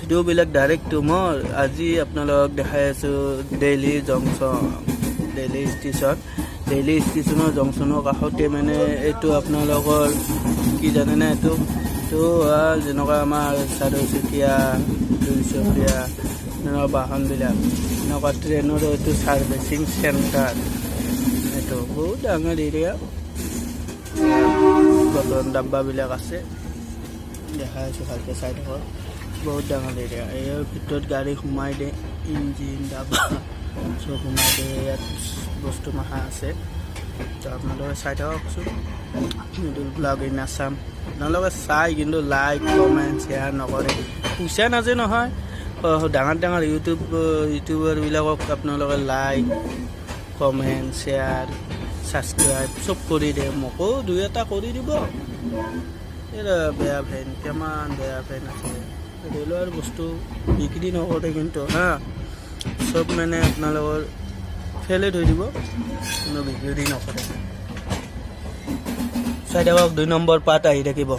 ভিডিঅ'বিলাক ডাইৰেক্ট তোমাৰ আজি আপোনালোকক দেখাই আছোঁ দিল্লী জংচন দিল্লী ষ্টেচনৰ জংচনৰ কাষতে মানে এইটো আপোনালোকৰ কি জানেনে এইটো যেনেকুৱা আমাৰ চাৰিচকীয়া দুইচকীয়া এনেকুৱা বাহনবিলাক এনেকুৱা ট্ৰেইনৰ এইটো ছাৰ্ভিচিং চেণ্টাৰ এইটো বহুত ডাঙৰ এৰিয়া বটন ডাব্বাবিলাক আছে দেখাই আছোঁ ভালকৈ চাই থাকক বহুত ডাঙৰ এৰিয়া ইয়াৰ ভিতৰত গাড়ী সোমাই দিয়ে ইঞ্জিন ডাব্বা চব সোমাই দিয়ে ইয়াত বস্তু মাখা আছে তো আপোনালোকে চাই থাককচোন মিডল ব্লগ ইন আছাম আপোনালোকে চাই কিন্তু লাইক কমেণ্ট শ্বেয়াৰ নকৰে পইচা নাযায় নহয় ডাঙৰ ইউটিউবাৰবিলাকক আপোনালোকে লাইক কমেণ্ট শ্বেয়াৰ ছাবস্ক্ৰাইব চব কৰি দিয়ে মোকো দুই এটা কৰি দিব বেয়া ফেন কিমান বেয়া ফেন আছে ৰেলৰ বস্তু বিক্ৰী নকৰে কিন্তু চব মানে আপোনালোকৰ ফেলে থৈ দিব কোনো বিক্ৰী নকৰে চাই থাকক 2 নম্বৰ পাত আহি থাকিব